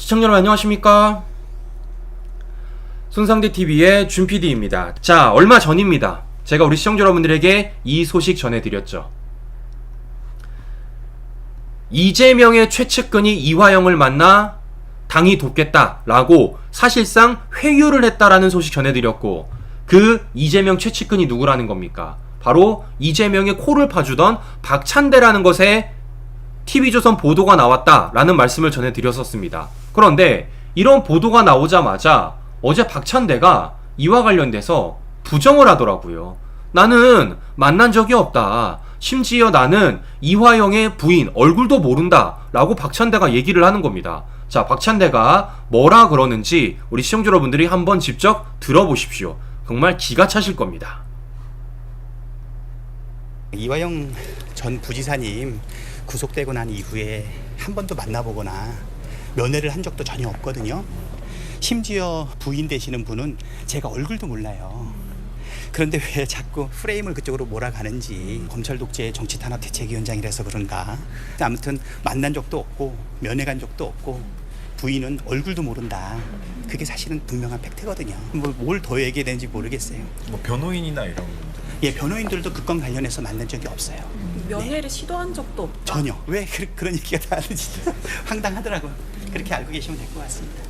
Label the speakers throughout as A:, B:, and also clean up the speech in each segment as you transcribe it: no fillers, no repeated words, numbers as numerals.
A: 시청자 여러분 안녕하십니까? 손상대TV의 준PD입니다. 자, 얼마 전입니다. 제가 우리 시청자 여러분들에게 이 소식 전해드렸죠. 이재명의 최측근이 이화영을 만나 당이 돕겠다라고 사실상 회유를 했다라는 소식 전해드렸고, 그 이재명 최측근이 누구라는 겁니까? 바로 이재명의 코를 파주던 박찬대라는 것에 TV조선 보도가 나왔다라는 말씀을 전해드렸었습니다. 그런데 이런 보도가 나오자마자 어제 박찬대가 이와 관련돼서 부정을 하더라고요. 나는 만난 적이 없다. 심지어 나는 이화영의 부인 얼굴도 모른다 라고 박찬대가 얘기를 하는 겁니다. 자, 박찬대가 뭐라 그러는지 우리 시청자 여러분들이 한번 직접 들어보십시오. 정말 기가 차실 겁니다.
B: 이화영 전 부지사님 구속되고 난 이후에 한 번도 만나보거나 면회를 한 적도 전혀 없거든요. 심지어 부인 되시는 분은 제가 얼굴도 몰라요. 그런데 왜 자꾸 프레임을 그쪽으로 몰아가는지, 검찰 독재 정치 탄압 대책위원장이라서 그런가. 아무튼 만난 적도 없고 면회 간 적도 없고 부인은 얼굴도 모른다. 그게 사실은 분명한 팩트거든요. 뭘 더 얘기해야 되는지 모르겠어요.
C: 뭐 변호인이나 이런 분들.
B: 예, 변호인들도 그 건 관련해서 만난 적이 없어요.
D: 면회를
B: 네.
D: 시도한 적도 없다.
B: 전혀. 왜 그런 얘기가 다 하는지 황당하더라고요. 그렇게 알고 계시면 될 것 같습니다.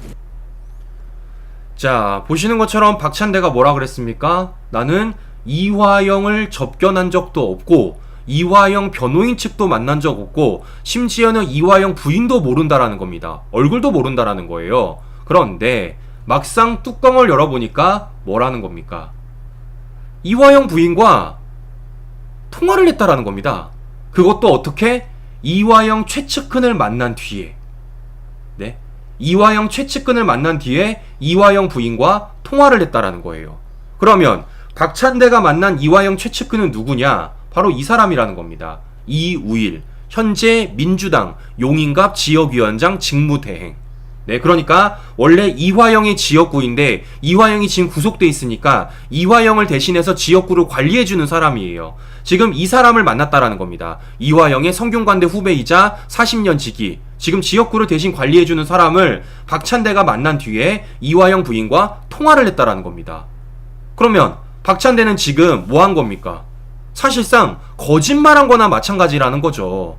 A: 자, 보시는 것처럼 박찬대가 뭐라 그랬습니까? 나는 이화영을 접견한 적도 없고 이화영 변호인 측도 만난 적 없고 심지어는 이화영 부인도 모른다라는 겁니다. 얼굴도 모른다라는 거예요. 그런데 막상 뚜껑을 열어보니까 뭐라는 겁니까? 이화영 부인과 통화를 했다라는 겁니다. 그것도 어떻게? 이화영 최측근을 만난 뒤에. 네? 이화영 최측근을 만난 뒤에 이화영 부인과 통화를 했다라는 거예요. 그러면 박찬대가 만난 이화영 최측근은 누구냐? 바로 이 사람이라는 겁니다. 이우일, 현재 민주당 용인갑 지역위원장 직무대행. 네, 그러니까 원래 이화영의 지역구인데 이화영이 지금 구속돼 있으니까 이화영을 대신해서 지역구를 관리해주는 사람이에요. 지금 이 사람을 만났다라는 겁니다. 이화영의 성균관대 후배이자 40년 지기, 지금 지역구를 대신 관리해주는 사람을 박찬대가 만난 뒤에 이화영 부인과 통화를 했다라는 겁니다. 그러면 박찬대는 지금 뭐 한 겁니까? 사실상 거짓말한 거나 마찬가지라는 거죠.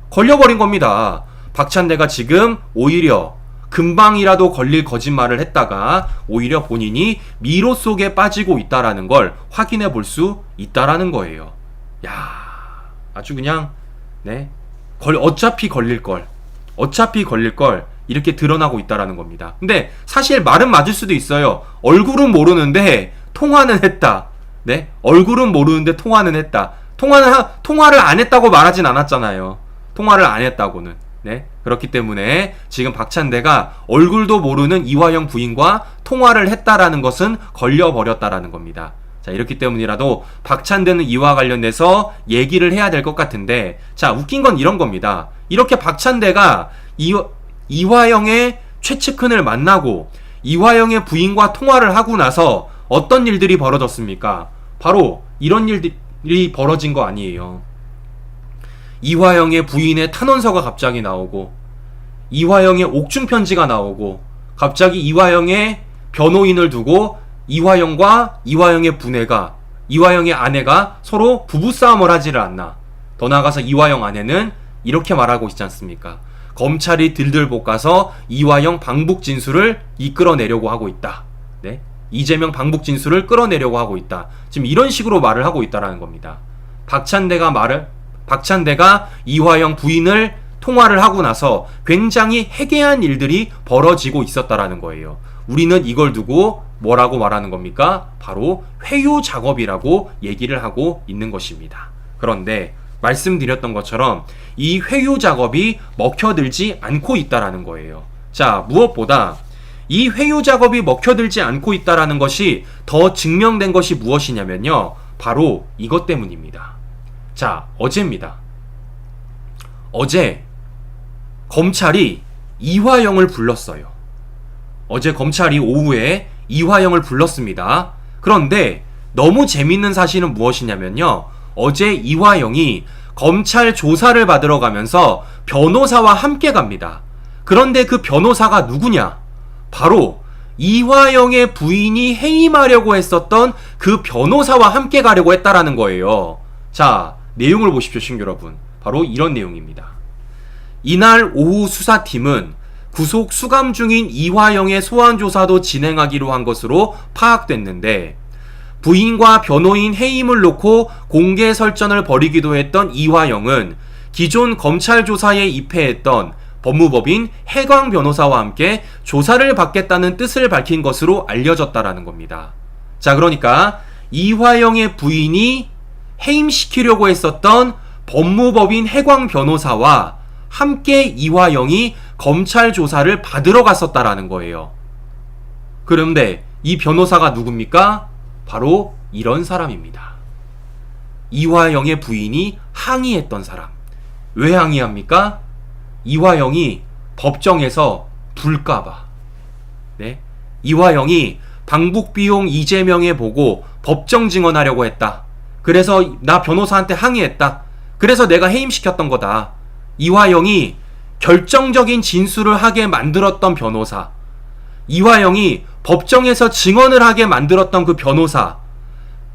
A: 걸려버린 겁니다. 박찬대가 지금 오히려 금방이라도 걸릴 거짓말을 했다가 오히려 본인이 미로 속에 빠지고 있다라는 걸 확인해 볼 수 있다라는 거예요. 야, 아주 그냥 네, 어차피 걸릴 걸 이렇게 드러나고 있다라는 겁니다. 근데 사실 말은 맞을 수도 있어요. 얼굴은 모르는데 통화는 했다. 네, 얼굴은 모르는데 통화는 했다. 통화를 안 했다고 말하진 않았잖아요. 통화를 안 했다고는. 네, 그렇기 때문에 지금 박찬대가 얼굴도 모르는 이화영 부인과 통화를 했다라는 것은 걸려버렸다라는 겁니다. 자, 이렇기 때문이라도 박찬대는 이와 관련돼서 얘기를 해야 될 것 같은데, 자, 웃긴 건 이런 겁니다. 이렇게 박찬대가 이화영의 최측근을 만나고 이화영의 부인과 통화를 하고 나서 어떤 일들이 벌어졌습니까? 바로 이런 일들이 벌어진 거 아니에요. 이화영의 부인의 탄원서가 갑자기 나오고, 이화영의 옥중 편지가 나오고, 갑자기 이화영의 변호인을 두고 이화영과 이화영의 부내가, 이화영의 아내가 서로 부부싸움을 하지를 않나. 더 나아가서 이화영 아내는 이렇게 말하고 있지 않습니까? 검찰이 들들 볶아서 이화영 방북 진술을 이끌어내려고 하고 있다. 네? 이재명 방북 진술을 끌어내려고 하고 있다. 지금 이런 식으로 말을 하고 있다라는 겁니다. 박찬대가 이화영 부인을 통화를 하고 나서 굉장히 해괴한 일들이 벌어지고 있었다라는 거예요. 우리는 이걸 두고 뭐라고 말하는 겁니까? 바로 회유 작업이라고 얘기를 하고 있는 것입니다. 그런데 말씀드렸던 것처럼 이 회유 작업이 먹혀들지 않고 있다라는 거예요. 자, 무엇보다 이 회유 작업이 먹혀들지 않고 있다라는 것이 더 증명된 것이 무엇이냐면요, 바로 이것 때문입니다. 자, 어제입니다. 어제 검찰이 이화영을 불렀어요. 어제 검찰이 오후에 이화영을 불렀습니다. 그런데 너무 재밌는 사실은 무엇이냐면요, 어제 이화영이 검찰 조사를 받으러 가면서 변호사와 함께 갑니다. 그런데 그 변호사가 누구냐? 바로 이화영의 부인이 해임하려고 했었던 그 변호사와 함께 가려고 했다라는 거예요. 자, 내용을 보십시오, 시청자 여러분. 바로 이런 내용입니다. 이날 오후 수사팀은 구속 수감 중인 이화영의 소환 조사도 진행하기로 한 것으로 파악됐는데, 부인과 변호인 해임을 놓고 공개 설전을 벌이기도 했던 이화영은 기존 검찰 조사에 입회했던 법무법인 해광 변호사와 함께 조사를 받겠다는 뜻을 밝힌 것으로 알려졌다라는 겁니다. 자, 그러니까 이화영의 부인이 해임시키려고 했었던 법무법인 해광 변호사와 함께 이화영이 검찰 조사를 받으러 갔었다라는 거예요. 그런데 이 변호사가 누굽니까? 바로 이런 사람입니다. 이화영의 부인이 항의했던 사람. 왜 항의합니까? 이화영이 법정에서 불까봐. 네? 이화영이 방북비용 이재명에 보고 법정 증언하려고 했다. 그래서 나 변호사한테 항의했다. 그래서 내가 해임시켰던 거다. 이화영이 결정적인 진술을 하게 만들었던 변호사. 이화영이 법정에서 증언을 하게 만들었던 그 변호사.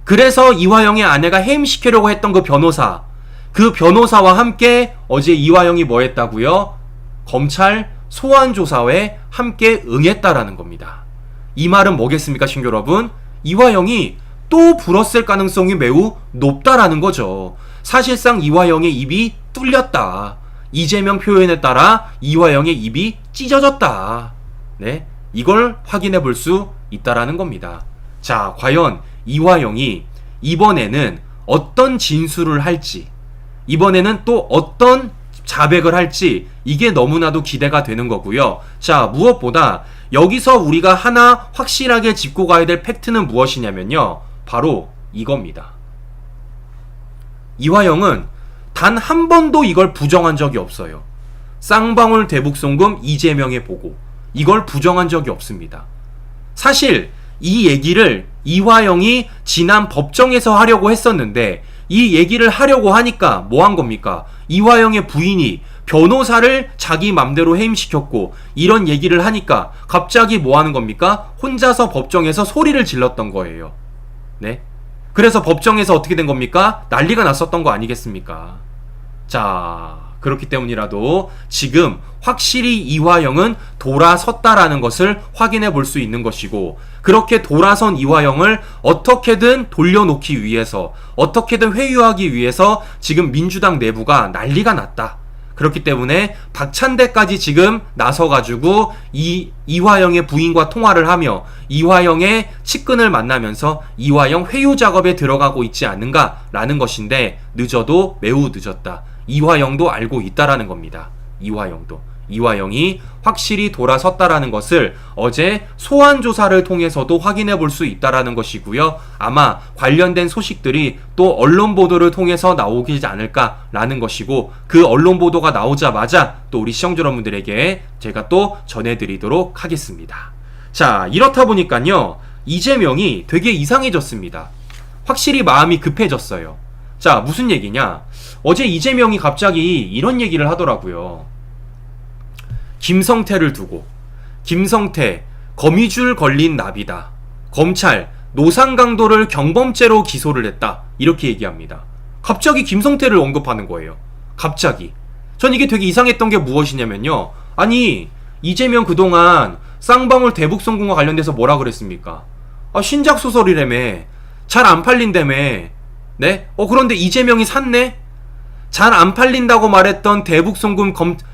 A: 그래서 이화영의 아내가 해임시키려고 했던 그 변호사. 그 변호사와 함께 어제 이화영이 뭐 했다고요? 검찰 소환조사에 함께 응했다라는 겁니다. 이 말은 뭐겠습니까, 시청자 여러분? 이화영이 또 불었을 가능성이 매우 높다라는 거죠. 사실상 이화영의 입이 뚫렸다. 이재명 표현에 따라 이화영의 입이 찢어졌다. 네, 이걸 확인해 볼 수 있다라는 겁니다. 자, 과연 이화영이 이번에는 어떤 진술을 할지, 이번에는 또 어떤 자백을 할지, 이게 너무나도 기대가 되는 거고요. 자, 무엇보다 여기서 우리가 하나 확실하게 짚고 가야 될 팩트는 무엇이냐면요, 바로 이겁니다. 이화영은 단 한 번도 이걸 부정한 적이 없어요. 쌍방울 대북송금 이재명에 보고 이걸 부정한 적이 없습니다. 사실 이 얘기를 이화영이 지난 법정에서 하려고 했었는데, 이 얘기를 하려고 하니까 뭐 한 겁니까? 이화영의 부인이 변호사를 자기 맘대로 해임시켰고 이런 얘기를 하니까 갑자기 뭐 하는 겁니까? 혼자서 법정에서 소리를 질렀던 거예요. 네? 그래서 법정에서 어떻게 된 겁니까? 난리가 났었던 거 아니겠습니까? 자, 그렇기 때문이라도 지금 확실히 이화영은 돌아섰다라는 것을 확인해 볼 수 있는 것이고, 그렇게 돌아선 이화영을 어떻게든 돌려놓기 위해서, 어떻게든 회유하기 위해서 지금 민주당 내부가 난리가 났다. 그렇기 때문에 박찬대까지 지금 나서가지고 이화영의 부인과 통화를 하며 이화영의 측근을 만나면서 이화영 회유 작업에 들어가고 있지 않는가라는 것인데, 늦어도 매우 늦었다. 이화영도 알고 있다라는 겁니다. 이화영이 확실히 돌아섰다라는 것을 어제 소환 조사를 통해서도 확인해 볼 수 있다라는 것이고요. 아마 관련된 소식들이 또 언론 보도를 통해서 나오지 않을까라는 것이고, 그 언론 보도가 나오자마자 또 우리 시청자 여러분들에게 제가 또 전해드리도록 하겠습니다. 자, 이렇다 보니까요, 이재명이 되게 이상해졌습니다. 확실히 마음이 급해졌어요. 자, 무슨 얘기냐? 어제 이재명이 갑자기 이런 얘기를 하더라고요. 김성태를 두고, 김성태 거미줄 걸린 나비다. 검찰 노상강도를 경범죄로 기소를 했다. 이렇게 얘기합니다. 갑자기 김성태를 언급하는 거예요. 갑자기. 전 이게 되게 이상했던 게 무엇이냐면요, 아니 이재명 그동안 쌍방울 대북송금과 관련돼서 뭐라 그랬습니까? 신작 소설이라며, 잘 안 팔린다며. 네? 그런데 이재명이 샀네? 잘 안 팔린다고 말했던 대북송금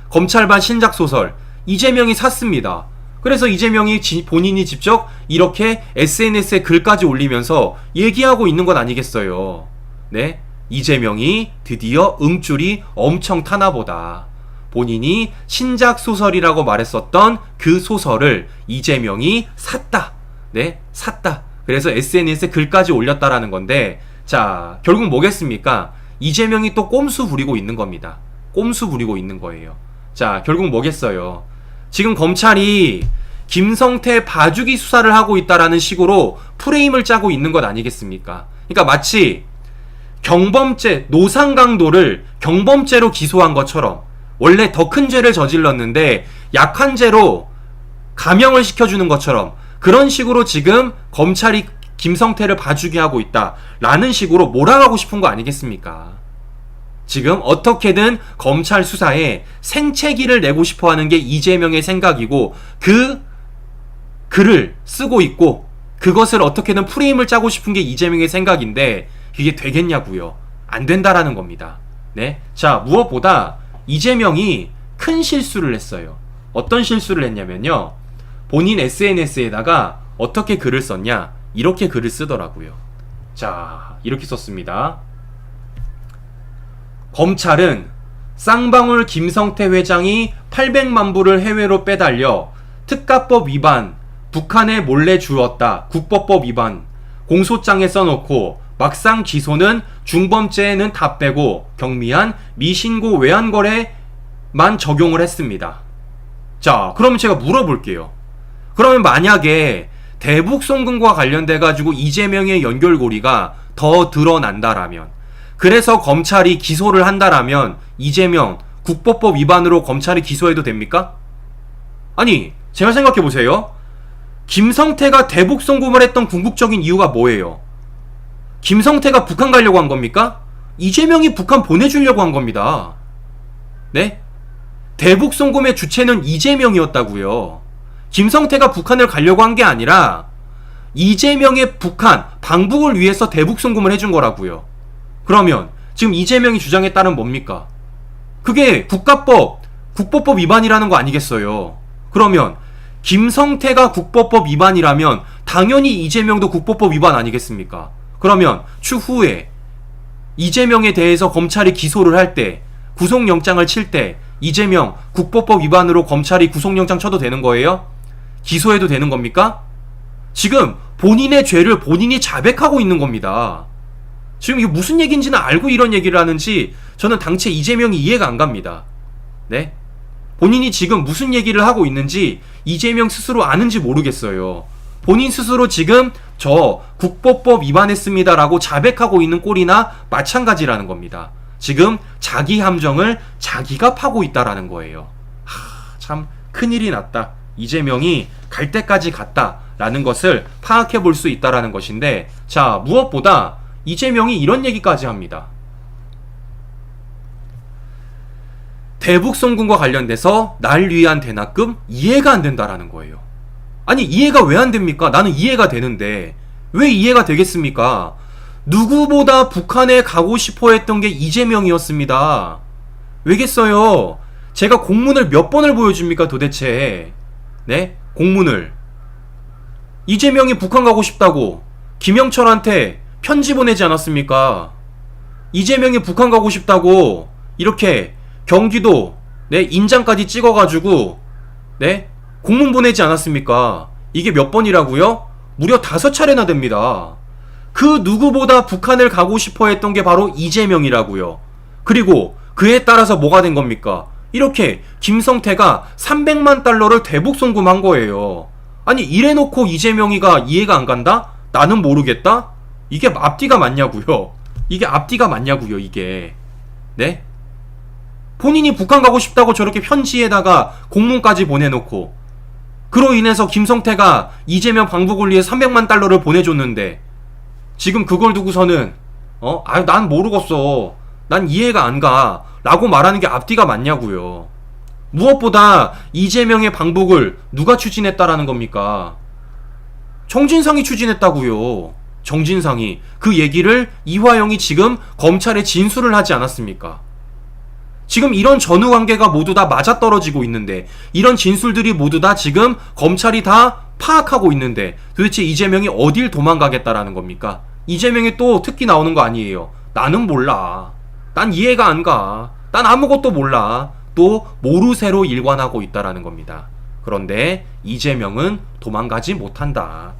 A: 검찰반 신작소설 이재명이 샀습니다. 그래서 이재명이 본인이 직접 이렇게 SNS에 글까지 올리면서 얘기하고 있는 것 아니겠어요. 네? 이재명이 드디어 응줄이 엄청 타나보다. 본인이 신작소설이라고 말했었던 그 소설을 이재명이 샀다. 네? 샀다. 그래서 SNS에 글까지 올렸다라는 건데, 자, 결국 뭐겠습니까? 이재명이 또 꼼수 부리고 있는 겁니다. 꼼수 부리고 있는 거예요. 자, 결국 뭐겠어요? 지금 검찰이 김성태 봐주기 수사를 하고 있다라는 식으로 프레임을 짜고 있는 것 아니겠습니까? 그러니까 마치 경범죄, 노상강도를 경범죄로 기소한 것처럼, 원래 더 큰 죄를 저질렀는데 약한죄로 감형을 시켜주는 것처럼 그런 식으로 지금 검찰이 김성태를 봐주게 하고 있다라는 식으로 몰아가고 싶은 거 아니겠습니까? 지금 어떻게든 검찰 수사에 생채기를 내고 싶어하는 게 이재명의 생각이고 그 글을 쓰고 있고 그것을 어떻게든 프레임을 짜고 싶은 게 이재명의 생각인데 그게 되겠냐고요. 안 된다라는 겁니다. 네, 자, 무엇보다 이재명이 큰 실수를 했어요. 어떤 실수를 했냐면요, 본인 SNS에다가 어떻게 글을 썼냐, 이렇게 글을 쓰더라고요. 자, 이렇게 썼습니다. 검찰은 쌍방울 김성태 회장이 800만 불을 해외로 빼달려 특가법 위반, 북한에 몰래 주었다, 국법법 위반 공소장에 써놓고 막상 기소는 중범죄는 다 빼고 경미한 미신고 외환거래만 적용을 했습니다. 자, 그러면 제가 물어볼게요. 그러면 만약에 대북 송금과 관련돼 가지고 이재명의 연결고리가 더 드러난다라면, 그래서 검찰이 기소를 한다라면 이재명 국법법 위반으로 검찰이 기소해도 됩니까? 아니, 제가 생각해 보세요. 김성태가 대북 송금을 했던 궁극적인 이유가 뭐예요? 김성태가 북한 가려고 한 겁니까? 이재명이 북한 보내주려고 한 겁니다. 네? 대북 송금의 주체는 이재명이었다고요. 김성태가 북한을 가려고 한 게 아니라 이재명의 북한 방북을 위해서 대북 송금을 해준 거라고요. 그러면 지금 이재명이 주장에 따른 뭡니까? 그게 국법법 위반이라는 거 아니겠어요? 그러면 김성태가 국법법 위반이라면 당연히 이재명도 국법법 위반 아니겠습니까? 그러면 추후에 이재명에 대해서 검찰이 기소를 할 때, 구속영장을 칠 때 이재명 국법법 위반으로 검찰이 구속영장 쳐도 되는 거예요? 기소해도 되는 겁니까? 지금 본인의 죄를 본인이 자백하고 있는 겁니다. 지금 이게 무슨 얘기인지는 알고 이런 얘기를 하는지 저는 당최 이재명이 이해가 안 갑니다. 네? 본인이 지금 무슨 얘기를 하고 있는지 이재명 스스로 아는지 모르겠어요. 본인 스스로 지금 저 국법법 위반했습니다라고 자백하고 있는 꼴이나 마찬가지라는 겁니다. 지금 자기 함정을 자기가 파고 있다라는 거예요. 참 큰일이 났다. 이재명이 갈 때까지 갔다라는 것을 파악해 볼 수 있다라는 것인데, 자, 무엇보다 이재명이 이런 얘기까지 합니다. 대북 송금과 관련돼서 날 위한 대납금 이해가 안 된다라는 거예요. 아니, 이해가 왜 안 됩니까? 나는 이해가 되는데 왜 이해가 되겠습니까? 누구보다 북한에 가고 싶어 했던 게 이재명이었습니다. 왜겠어요? 제가 공문을 몇 번을 보여줍니까 도대체? 네? 공문을. 이재명이 북한 가고 싶다고 김영철한테 편지 보내지 않았습니까? 이재명이 북한 가고 싶다고 이렇게 경기도 네, 인장까지 찍어가지고 네? 공문 보내지 않았습니까? 이게 몇 번이라고요? 무려 5차례나 됩니다. 그 누구보다 북한을 가고 싶어 했던 게 바로 이재명이라고요. 그리고 그에 따라서 뭐가 된 겁니까? 이렇게 김성태가 300만 달러를 대북 송금한 거예요. 아니, 이래놓고 이재명이가 이해가 안 간다? 나는 모르겠다? 이게 앞뒤가 맞냐고요. 이게 앞뒤가 맞냐고요, 이게. 네? 본인이 북한 가고 싶다고 저렇게 편지에다가 공문까지 보내놓고, 그로 인해서 김성태가 이재명 방북을 위해 300만 달러를 보내줬는데 지금 그걸 두고서는 난 모르겠어, 난 이해가 안 가 라고 말하는 게 앞뒤가 맞냐고요. 무엇보다 이재명의 방북을 누가 추진했다라는 겁니까? 정진상이 추진했다고요. 정진상이. 그 얘기를 이화영이 지금 검찰에 진술을 하지 않았습니까? 지금 이런 전후관계가 모두 다 맞아떨어지고 있는데, 이런 진술들이 모두 다 지금 검찰이 다 파악하고 있는데 도대체 이재명이 어딜 도망가겠다라는 겁니까? 이재명이 또 특기 나오는 거 아니에요. 나는 몰라, 난 이해가 안 가, 난 아무것도 몰라, 또 모르쇠로 일관하고 있다라는 겁니다. 그런데 이재명은 도망가지 못한다.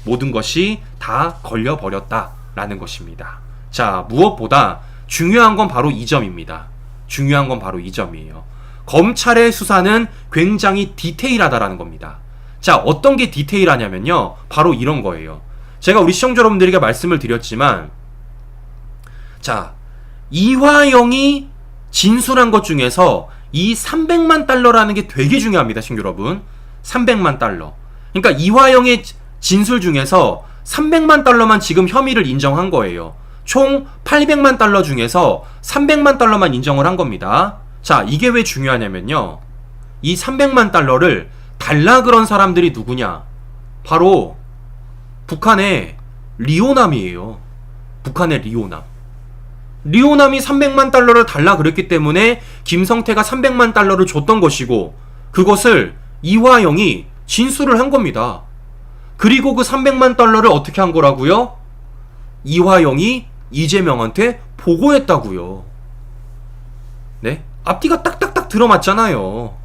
A: 모든 것이 다 걸려버렸다라는 것입니다. 자, 무엇보다 중요한 건 바로 이 점입니다. 중요한 건 바로 이 점이에요. 검찰의 수사는 굉장히 디테일하다라는 겁니다. 자, 어떤 게 디테일하냐면요, 바로 이런 거예요. 제가 우리 시청자 여러분들에게 말씀을 드렸지만, 자, 이화영이 진술한 것 중에서 이 300만 달러라는 게 되게 중요합니다, 친구 여러분. 300만 달러. 그러니까 이화영의 진술 중에서 300만 달러만 지금 혐의를 인정한 거예요. 총 800만 달러 중에서 300만 달러만 인정을 한 겁니다. 자, 이게 왜 중요하냐면요. 이 300만 달러를 달라 그런 사람들이 누구냐? 바로 북한의 리오남이에요. 북한의 리오남. 리오남이 300만 달러를 달라 그랬기 때문에 김성태가 300만 달러를 줬던 것이고, 그것을 이화영이 진술을 한 겁니다. 그리고 그 300만 달러를 어떻게 한 거라고요? 이화영이 이재명한테 보고했다고요. 네? 앞뒤가 딱딱딱 들어맞잖아요.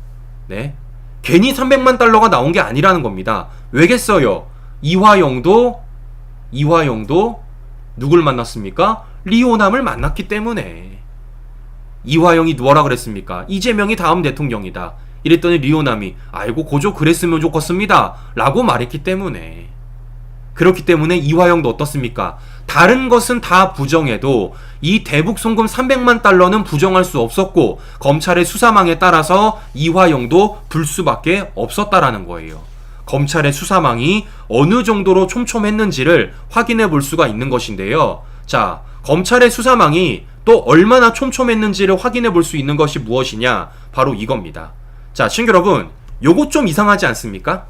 A: 네? 괜히 300만 달러가 나온 게 아니라는 겁니다. 왜겠어요? 이화영도 누굴 만났습니까? 리오남을 만났기 때문에. 이화영이 뭐라 그랬습니까? 이재명이 다음 대통령이다. 이랬더니 리오남이 아이고 고조 그랬으면 좋겠습니다 라고 말했기 때문에. 그렇기 때문에 이화영도 어떻습니까? 다른 것은 다 부정해도 이 대북 송금 300만 달러는 부정할 수 없었고, 검찰의 수사망에 따라서 이화영도 불 수밖에 없었다라는 거예요. 검찰의 수사망이 어느 정도로 촘촘했는지를 확인해 볼 수가 있는 것인데요. 자, 검찰의 수사망이 또 얼마나 촘촘했는지를 확인해 볼 수 있는 것이 무엇이냐? 바로 이겁니다. 자, 친구 여러분, 요거 좀 이상하지 않습니까?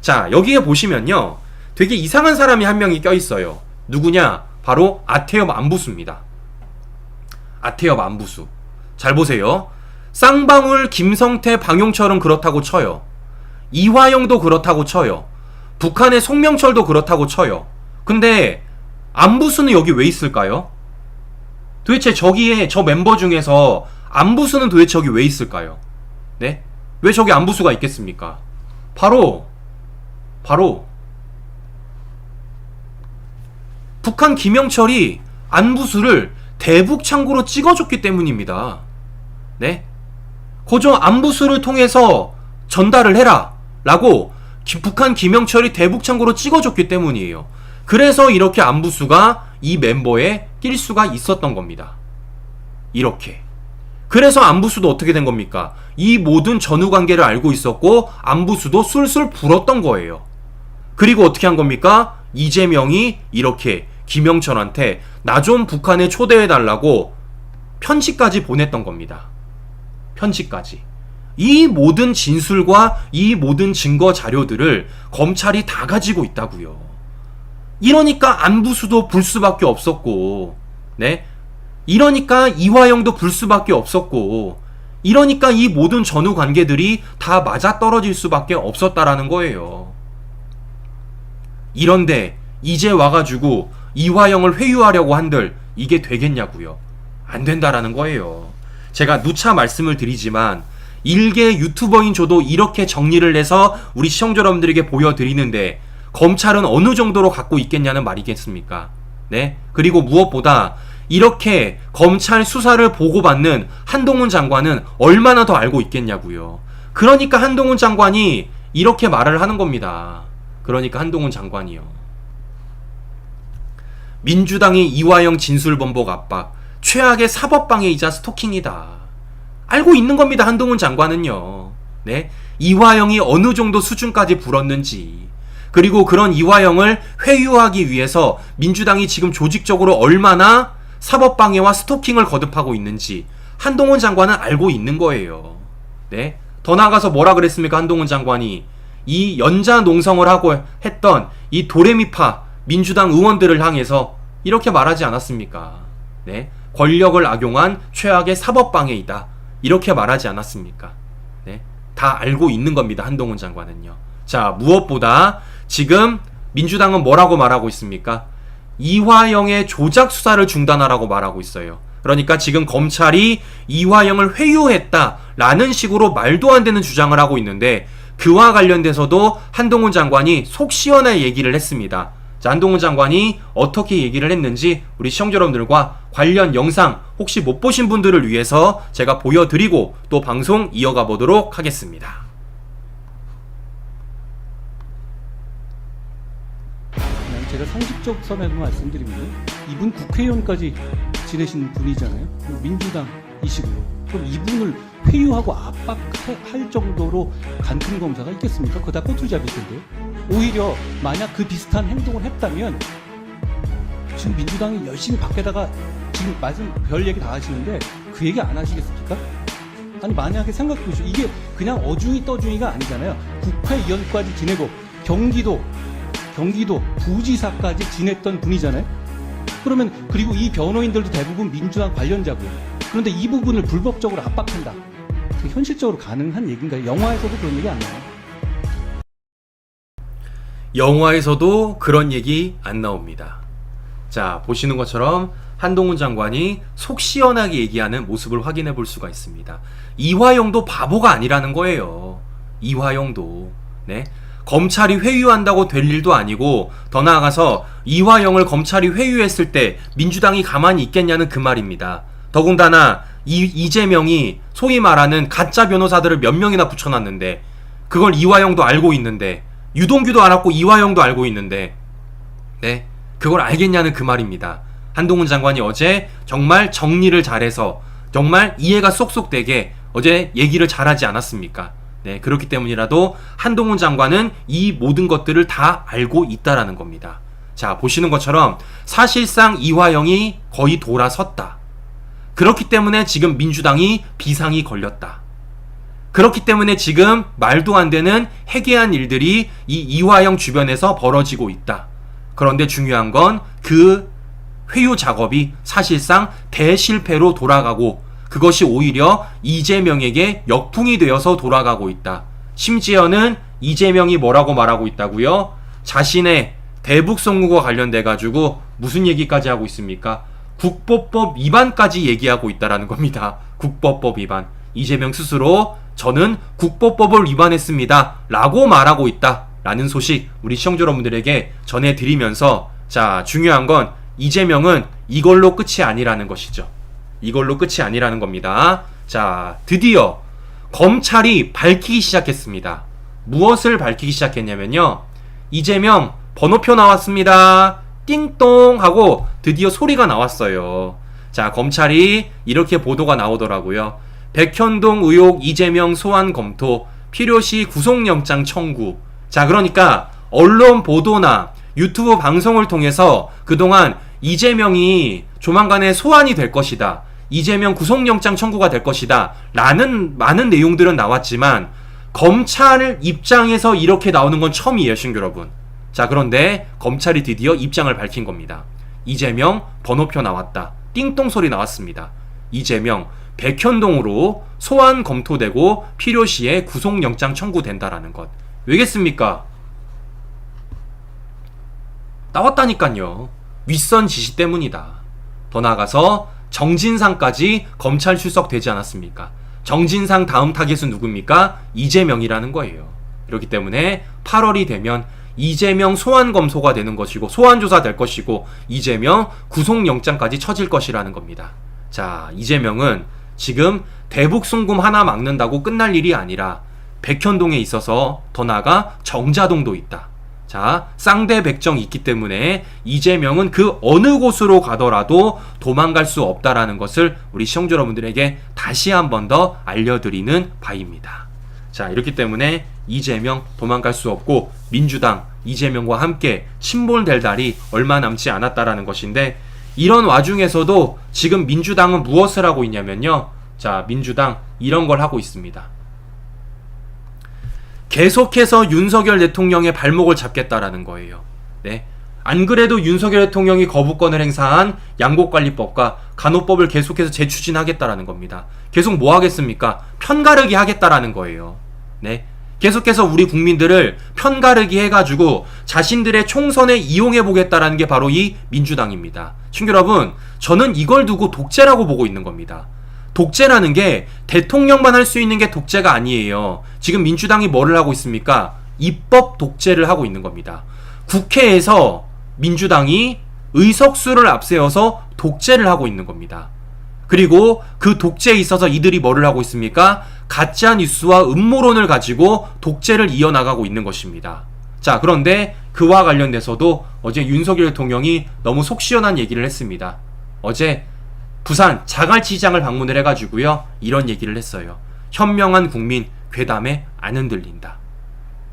A: 자, 여기에 보시면요, 되게 이상한 사람이 한 명이 껴있어요. 누구냐? 바로 아태엽 안부수입니다. 아태엽 안부수. 잘 보세요. 쌍방울, 김성태, 방용철은 그렇다고 쳐요. 이화영도 그렇다고 쳐요. 북한의 송명철도 그렇다고 쳐요. 근데 안부수는 여기 왜 있을까요? 도대체 저기에 저 멤버 중에서 안부수는 도대체 여기 왜 있을까요? 네? 왜 저기 안부수가 있겠습니까? 바로 북한 김영철이 안부수를 대북 창구로 찍어줬기 때문입니다. 네? 고저 안부수를 통해서 전달을 해라 라고 북한 김영철이 대북 창구로 찍어줬기 때문이에요. 그래서 이렇게 안부수가 이 멤버에 낄 수가 있었던 겁니다. 이렇게. 그래서 안부수도 어떻게 된 겁니까? 이 모든 전후관계를 알고 있었고 안부수도 술술 불었던 거예요. 그리고 어떻게 한 겁니까? 이재명이 이렇게 김영철한테 나 좀 북한에 초대해달라고 편지까지 보냈던 겁니다. 편지까지. 이 모든 진술과 이 모든 증거 자료들을 검찰이 다 가지고 있다고요. 이러니까 안부수도 불 수밖에 없었고, 네? 이러니까 이화영도 불 수밖에 없었고, 이러니까 이 모든 전후 관계들이 다 맞아떨어질 수밖에 없었다라는 거예요. 이런데 이제 와가지고 이화영을 회유하려고 한들 이게 되겠냐고요. 안 된다라는 거예요. 제가 누차 말씀을 드리지만 일개 유튜버인 저도 이렇게 정리를 해서 우리 시청자 여러분들에게 보여드리는데 검찰은 어느 정도로 갖고 있겠냐는 말이겠습니까? 네? 그리고 무엇보다 이렇게 검찰 수사를 보고받는 한동훈 장관은 얼마나 더 알고 있겠냐고요. 그러니까 한동훈 장관이 이렇게 말을 하는 겁니다. 그러니까 한동훈 장관이요. 민주당이 이화영 진술번복 압박, 최악의 사법방해이자 스토킹이다. 알고 있는 겁니다, 한동훈 장관은요. 네? 이화영이 어느 정도 수준까지 불었는지, 그리고 그런 이화영을 회유하기 위해서 민주당이 지금 조직적으로 얼마나 사법방해와 스토킹을 거듭하고 있는지 한동훈 장관은 알고 있는 거예요. 네? 더 나아가서 뭐라 그랬습니까? 한동훈 장관이 이 연자 농성을 하고 했던 이 도레미파 민주당 의원들을 향해서 이렇게 말하지 않았습니까? 네? 권력을 악용한 최악의 사법방해이다. 이렇게 말하지 않았습니까? 네? 다 알고 있는 겁니다, 한동훈 장관은요. 자, 무엇보다 지금 민주당은 뭐라고 말하고 있습니까? 이화영의 조작 수사를 중단하라고 말하고 있어요. 그러니까 지금 검찰이 이화영을 회유했다라는 식으로 말도 안 되는 주장을 하고 있는데, 그와 관련돼서도 한동훈 장관이 속 시원하게 얘기를 했습니다. 자, 한동훈 장관이 어떻게 얘기를 했는지 우리 시청자 여러분들과 관련 영상 혹시 못 보신 분들을 위해서 제가 보여드리고 또 방송 이어가 보도록 하겠습니다.
D: 제가 상식적 선에서 말씀드리면 이분 국회의원까지 지내신 분이잖아요. 민주당 분이시고요. 그럼 이분을 회유하고 압박할 정도로 간큰 검사가 있겠습니까? 그거 다 꼬투리잡일 텐데요. 오히려 만약 그 비슷한 행동을 했다면 지금 민주당이 열심히 밖에다가 지금 말씀 별 얘기 다 하시는데 그 얘기 안 하시겠습니까? 아니 만약에 생각해 보시죠. 이게 그냥 어중이 떠중이가 아니잖아요. 국회의원까지 지내고 경기도 부지사까지 지냈던 분이잖아요. 그러면 그리고 이 변호인들도 대부분 민주당 관련자고요. 그런데 이 부분을 불법적으로 압박한다. 그게 현실적으로 가능한 얘기인가요? 영화에서도 그런 얘기 안 나와요.
A: 영화에서도 그런 얘기 안 나옵니다. 자, 보시는 것처럼 한동훈 장관이 속 시원하게 얘기하는 모습을 확인해 볼 수가 있습니다. 이화영도 바보가 아니라는 거예요. 이화영도. 네. 검찰이 회유한다고 될 일도 아니고, 더 나아가서 이화영을 검찰이 회유했을 때 민주당이 가만히 있겠냐는 그 말입니다. 더군다나 이재명이 소위 말하는 가짜 변호사들을 몇 명이나 붙여놨는데, 그걸 이화영도 알고 있는데, 유동규도 알았고 이화영도 알고 있는데, 네, 그걸 알겠냐는 그 말입니다. 한동훈 장관이 어제 정말 정리를 잘해서 정말 이해가 쏙쏙 되게 어제 얘기를 잘하지 않았습니까? 네, 그렇기 때문이라도 한동훈 장관은 이 모든 것들을 다 알고 있다라는 겁니다. 자, 보시는 것처럼 사실상 이화영이 거의 돌아섰다. 그렇기 때문에 지금 민주당이 비상이 걸렸다. 그렇기 때문에 지금 말도 안 되는 해괴한 일들이 이 이화영 주변에서 벌어지고 있다. 그런데 중요한 건 그 회유 작업이 사실상 대실패로 돌아가고, 그것이 오히려 이재명에게 역풍이 되어서 돌아가고 있다. 심지어는 이재명이 뭐라고 말하고 있다고요? 자신의 대북 송구와 관련돼 가지고 무슨 얘기까지 하고 있습니까? 국보법 위반까지 얘기하고 있다라는 겁니다. 국보법 위반. 이재명 스스로 저는 국보법을 위반했습니다 라고 말하고 있다 라는 소식 우리 시청자 여러분들에게 전해드리면서, 자, 중요한 건 이재명은 이걸로 끝이 아니라는 것이죠. 이걸로 끝이 아니라는 겁니다. 자, 드디어 검찰이 밝히기 시작했습니다. 무엇을 밝히기 시작했냐면요, 이재명 번호표 나왔습니다. 띵동 하고 드디어 소리가 나왔어요. 자, 검찰이 이렇게 보도가 나오더라고요. 백현동 의혹 이재명 소환 검토, 필요시 구속영장 청구. 자, 그러니까 언론 보도나 유튜브 방송을 통해서 그동안 이재명이 조만간에 소환이 될 것이다, 이재명 구속영장 청구가 될 것이다 라는 많은 내용들은 나왔지만, 검찰 입장에서 이렇게 나오는 건 처음이에요, 시청자 여러분. 자, 그런데 검찰이 드디어 입장을 밝힌 겁니다. 이재명 번호표 나왔다. 띵동 소리 나왔습니다. 이재명 백현동으로 소환 검토되고 필요시에 구속영장 청구된다라는 것. 왜겠습니까? 나왔다니까요. 윗선 지시 때문이다. 더 나아가서 정진상까지 검찰 출석되지 않았습니까? 정진상 다음 타겟은 누굽니까? 이재명이라는 거예요. 그렇기 때문에 8월이 되면 이재명 소환 검소가 되는 것이고, 소환 조사 될 것이고, 이재명 구속영장까지 쳐질 것이라는 겁니다. 자, 이재명은 지금 대북 송금 하나 막는다고 끝날 일이 아니라 백현동에 있어서 더 나아가 정자동도 있다. 자, 쌍대백정이 있기 때문에 이재명은 그 어느 곳으로 가더라도 도망갈 수 없다라는 것을 우리 시청자 여러분들에게 다시 한 번 더 알려드리는 바입니다. 자, 이렇기 때문에 이재명 도망갈 수 없고, 민주당 이재명과 함께 침몰될 날이 얼마 남지 않았다라는 것인데, 이런 와중에서도 지금 민주당은 무엇을 하고 있냐면요, 자, 민주당 이런 걸 하고 있습니다. 계속해서 윤석열 대통령의 발목을 잡겠다라는 거예요. 네. 안 그래도 윤석열 대통령이 거부권을 행사한 양곡관리법과 간호법을 계속해서 재추진하겠다라는 겁니다. 계속 뭐 하겠습니까? 편가르기 하겠다라는 거예요. 네. 계속해서 우리 국민들을 편가르기 해가지고 자신들의 총선에 이용해보겠다라는 게 바로 이 민주당입니다. 친구 여러분, 저는 이걸 두고 독재라고 보고 있는 겁니다. 독재라는 게 대통령만 할 수 있는 게 독재가 아니에요. 지금 민주당이 뭐를 하고 있습니까? 입법 독재를 하고 있는 겁니다. 국회에서 민주당이 의석수를 앞세워서 독재를 하고 있는 겁니다. 그리고 그 독재에 있어서 이들이 뭐를 하고 있습니까? 가짜 뉴스와 음모론을 가지고 독재를 이어나가고 있는 것입니다. 자, 그런데 그와 관련돼서도 어제 윤석열 대통령이 너무 속 시원한 얘기를 했습니다. 어제 부산 자갈치장을 방문을 해가지고요, 이런 얘기를 했어요. 현명한 국민 괴담에 안 흔들린다.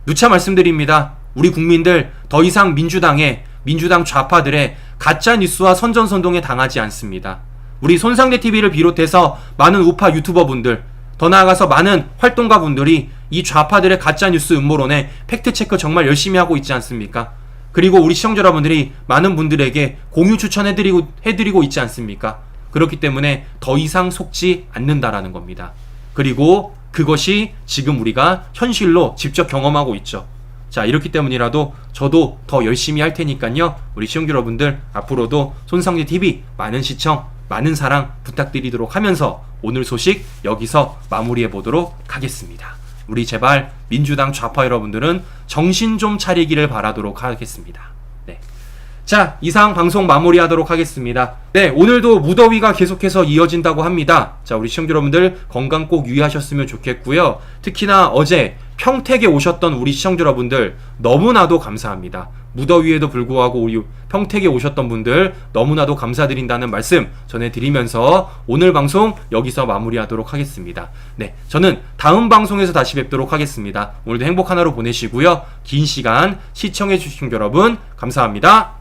A: 누차 말씀드립니다. 우리 국민들 더 이상 민주당 좌파들의 가짜 뉴스와 선전선동에 당하지 않습니다. 우리 손상대 TV를 비롯해서 많은 우파 유튜버분들, 더 나아가서 많은 활동가분들이 이 좌파들의 가짜 뉴스 음모론에 팩트체크 정말 열심히 하고 있지 않습니까? 그리고 우리 시청자 여러분들이 많은 분들에게 공유 추천해드리고 있지 않습니까? 그렇기 때문에 더 이상 속지 않는다라는 겁니다. 그리고 그것이 지금 우리가 현실로 직접 경험하고 있죠. 자, 이렇기 때문이라도 저도 더 열심히 할 테니까요, 우리 시청자 여러분들 앞으로도 손상대 TV 많은 시청, 많은 사랑 부탁드리도록 하면서 오늘 소식 여기서 마무리해 보도록 하겠습니다. 우리 제발 민주당 좌파 여러분들은 정신 좀 차리기를 바라도록 하겠습니다. 네. 자, 이상 방송 마무리하도록 하겠습니다. 네, 오늘도 무더위가 계속해서 이어진다고 합니다. 자, 우리 시청자 여러분들 건강 꼭 유의하셨으면 좋겠고요. 특히나 어제 평택에 오셨던 우리 시청자 여러분들 너무나도 감사합니다. 무더위에도 불구하고 우리 평택에 오셨던 분들 너무나도 감사드린다는 말씀 전해드리면서 오늘 방송 여기서 마무리하도록 하겠습니다. 네, 저는 다음 방송에서 다시 뵙도록 하겠습니다. 오늘도 행복한 하루 보내시고요. 긴 시간 시청해주신 여러분 감사합니다.